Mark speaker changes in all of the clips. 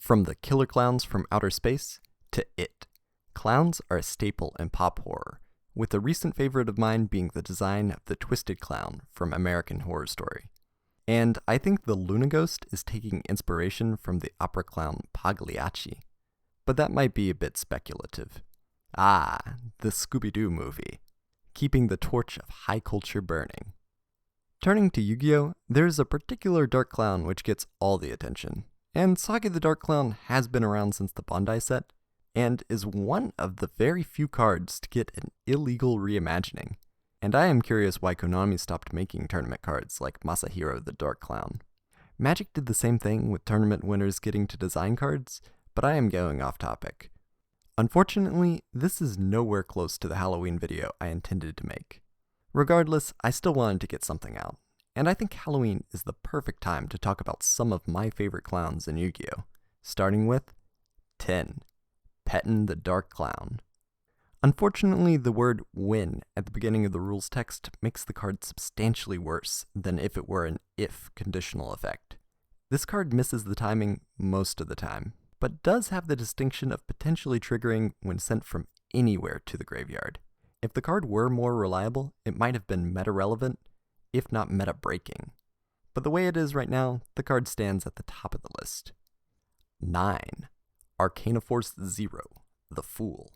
Speaker 1: From the killer clowns from outer space to It, clowns are a staple in pop horror, with a recent favorite of mine being the design of the Twisted Clown from American Horror Story. And I think the Luna Ghost is taking inspiration from the opera clown Pagliacci. But that might be a bit speculative. Ah, the Scooby-Doo movie, keeping the torch of high culture burning. Turning to Yu-Gi-Oh!, there's a particular dark clown which gets all the attention. And Saga the Dark Clown has been around since the Bandai set, and is one of the very few cards to get an illegal reimagining. And I am curious why Konami stopped making tournament cards like Masahiro the Dark Clown. Magic did the same thing with tournament winners getting to design cards, but I am going off topic. Unfortunately, this is nowhere close to the Halloween video I intended to make. Regardless, I still wanted to get something out, and I think Halloween is the perfect time to talk about some of my favorite clowns in Yu-Gi-Oh!, starting with 10. Pettin the Dark Clown. Unfortunately, the word win at the beginning of the rules text makes the card substantially worse than if it were an if conditional effect. This card misses the timing most of the time, but does have the distinction of potentially triggering when sent from anywhere to the graveyard. If the card were more reliable, it might have been meta-relevant, if not meta-breaking. But the way it is right now, the card stands at the top of the list. 9. Arcana Force 0, the Fool.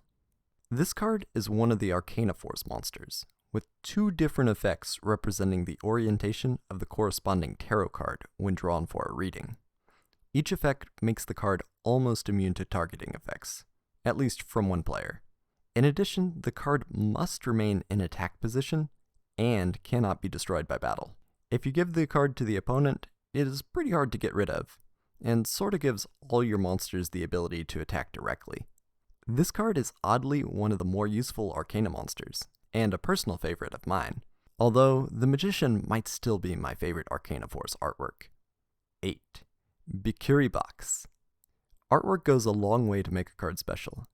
Speaker 1: This card is one of the Arcana Force monsters, with two different effects representing the orientation of the corresponding tarot card when drawn for a reading. Each effect makes the card almost immune to targeting effects, at least from one player. In addition, the card must remain in attack position and cannot be destroyed by battle. If you give the card to the opponent, it is pretty hard to get rid of, and sorta gives all your monsters the ability to attack directly. This card is oddly one of the more useful Arcana monsters, and a personal favorite of mine, although the Magician might still be my favorite Arcana Force artwork. 8. Bikiri Box. Artwork goes a long way to make a card special,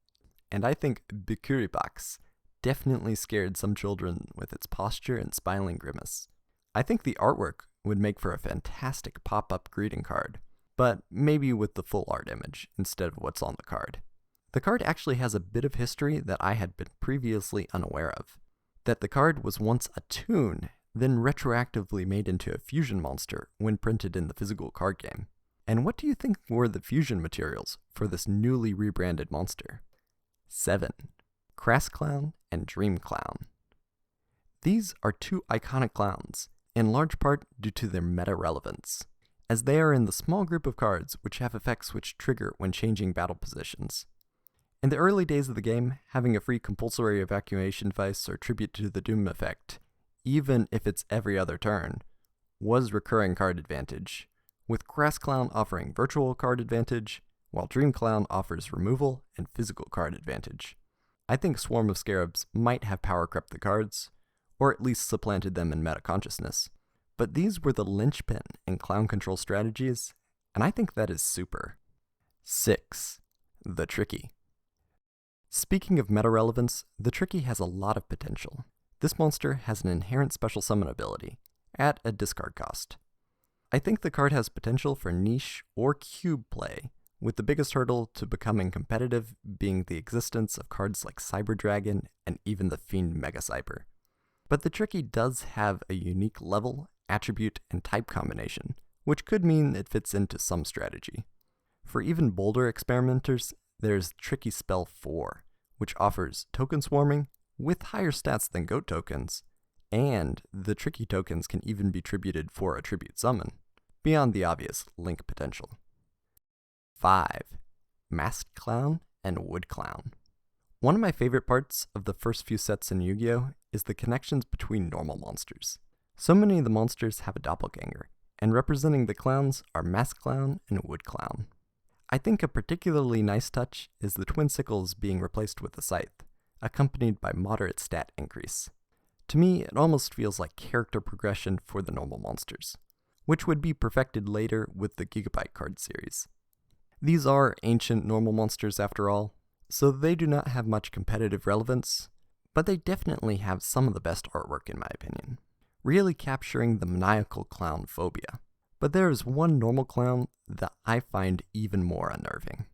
Speaker 1: and I think Bikiri Box definitely scared some children with its posture and smiling grimace. I think the artwork would make for a fantastic pop-up greeting card, but maybe with the full art image instead of what's on the card. The card actually has a bit of history that I had been previously unaware of. That the card was once a toon, then retroactively made into a fusion monster when printed in the physical card game. And what do you think were the fusion materials for this newly rebranded monster? 7. Crass Clown and Dream Clown. These are two iconic clowns, in large part due to their meta-relevance, as they are in the small group of cards which have effects which trigger when changing battle positions. In the early days of the game, having a free compulsory evacuation device or tribute to the Doom effect, even if it's every other turn, was recurring card advantage, with Crass Clown offering virtual card advantage, while Dream Clown offers removal and physical card advantage. I think Swarm of Scarabs might have power crept the cards, or at least supplanted them in meta-consciousness, but these were the linchpin in clown control strategies, and I think that is super. 6. The Tricky. Speaking of meta-relevance, the Tricky has a lot of potential. This monster has an inherent special summon ability, at a discard cost. I think the card has potential for niche or cube play, with the biggest hurdle to becoming competitive being the existence of cards like Cyber Dragon and even the Fiend Mega Cyber. But the Tricky does have a unique level, attribute, and type combination, which could mean it fits into some strategy. For even bolder experimenters, there's Tricky Spell 4, which offers token swarming with higher stats than GOAT tokens, and the Tricky tokens can even be tributed for a tribute summon, beyond the obvious link potential. 5. Masked Clown and Wood Clown. One of my favorite parts of the first few sets in Yu-Gi-Oh! Is the connections between normal monsters. So many of the monsters have a doppelganger, and representing the clowns are Masked Clown and Wood Clown. I think a particularly nice touch is the twin sickles being replaced with a scythe, accompanied by moderate stat increase. To me, it almost feels like character progression for the normal monsters, which would be perfected later with the Gigabyte card series. These are ancient normal monsters after all, so they do not have much competitive relevance, but they definitely have some of the best artwork in my opinion, really capturing the maniacal clown phobia. But there is one normal clown that I find even more unnerving.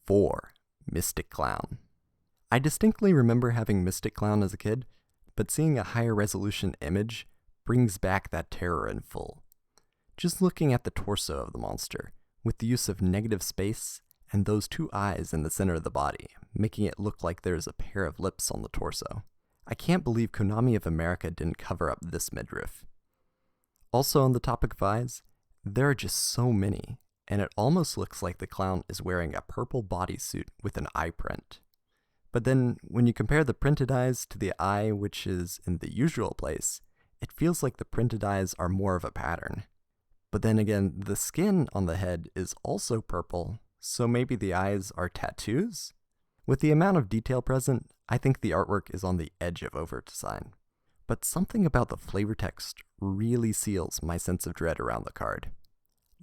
Speaker 1: 4. Mystic Clown. I distinctly remember having Mystic Clown as a kid, but seeing a higher resolution image brings back that terror in full. Just looking at the torso of the monster, with the use of negative space and those 2 eyes in the center of the body, making it look like there's a pair of lips on the torso. I can't believe Konami of America didn't cover up this midriff. Also on the topic of eyes, there are just so many, and it almost looks like the clown is wearing a purple bodysuit with an eye print. But then, when you compare the printed eyes to the eye which is in the usual place, it feels like the printed eyes are more of a pattern. But then again, the skin on the head is also purple, so maybe the eyes are tattoos? With the amount of detail present, I think the artwork is on the edge of over-design. But something about the flavor text really seals my sense of dread around the card.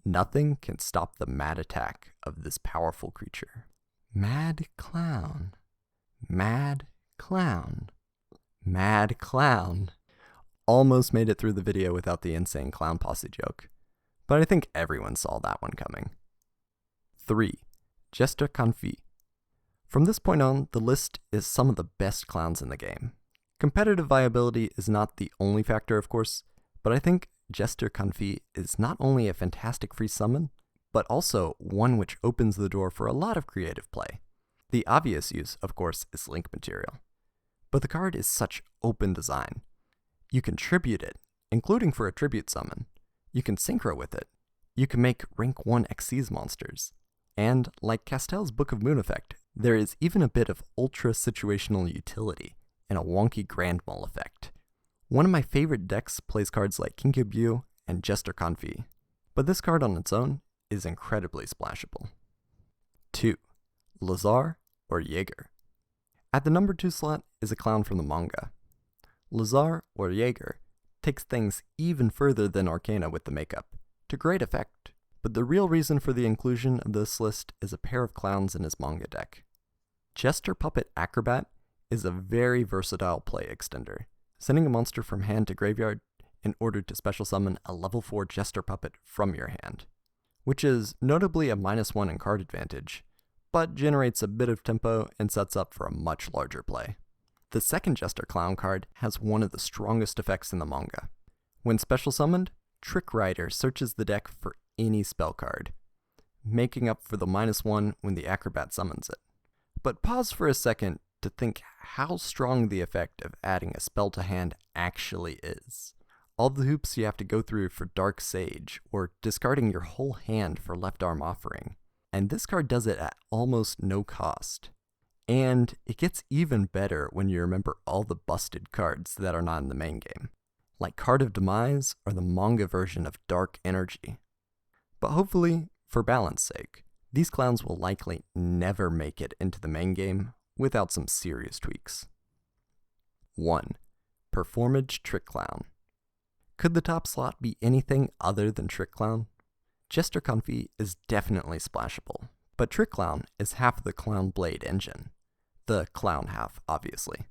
Speaker 1: Nothing can stop the mad attack of this powerful creature. Mad Clown. Mad Clown. Mad Clown. Almost made it through the video without the insane clown posse joke, but I think everyone saw that one coming. 3. Jester Confit. From this point on, the list is some of the best clowns in the game. Competitive viability is not the only factor, of course, but I think Jester Confit is not only a fantastic free summon, but also one which opens the door for a lot of creative play. The obvious use, of course, is link material. But the card is such open design. You can tribute it, including for a tribute summon. You can synchro with it. You can make rank 1 Xyz monsters. And, like Castell's Book of Moon effect, there is even a bit of ultra situational utility and a wonky Grand Mole effect. One of my favorite decks plays cards like Kinkabyu and Jester Confit, but this card on its own is incredibly splashable. 2. Lazarjaeger. At the number 2 slot is a clown from the manga. Lazarjaeger takes things even further than Arcana with the makeup, to great effect, but the real reason for the inclusion of this list is a pair of clowns in his manga deck. Jester Puppet Acrobat is a very versatile play extender, sending a monster from hand to graveyard in order to special summon a level 4 Jester Puppet from your hand, which is notably a -1 in card advantage, but generates a bit of tempo and sets up for a much larger play. The second Jester Clown card has one of the strongest effects in the manga. When special summoned, Trick Rider searches the deck for any spell card, making up for the -1 when the Acrobat summons it. But pause for a second to think how strong the effect of adding a spell to hand actually is. All the hoops you have to go through for Dark Sage, or discarding your whole hand for Left Arm Offering. And this card does it at almost no cost. And it gets even better when you remember all the busted cards that are not in the main game, like Card of Demise or the manga version of Dark Energy. But hopefully, for balance sake, these clowns will likely never make it into the main game without some serious tweaks. 1. Performage Trick Clown. Could the top slot be anything other than Trick Clown? Jester Confit is definitely splashable, but Trick Clown is half of the Clown Blade engine. The clown half, obviously.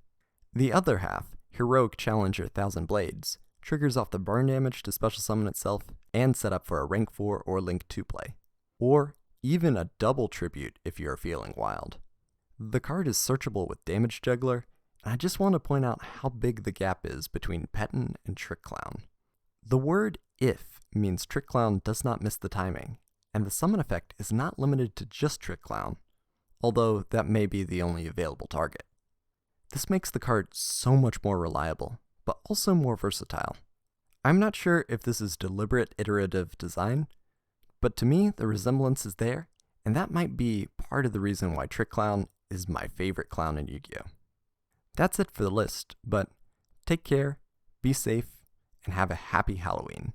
Speaker 1: The other half, Heroic Challenger 1000 Blades, triggers off the burn damage to special summon itself and set up for a rank 4 or link 2 play. Or even a double tribute if you are feeling wild. The card is searchable with Damage Juggler, and I just want to point out how big the gap is between Pettin and Trick Clown. The word if means Trick Clown does not miss the timing, and the summon effect is not limited to just Trick Clown, although that may be the only available target. This makes the card so much more reliable, but also more versatile. I'm not sure if this is deliberate iterative design, but to me the resemblance is there, and that might be part of the reason why Trick Clown is my favorite clown in Yu-Gi-Oh! That's it for the list, but take care, be safe, and have a happy Halloween.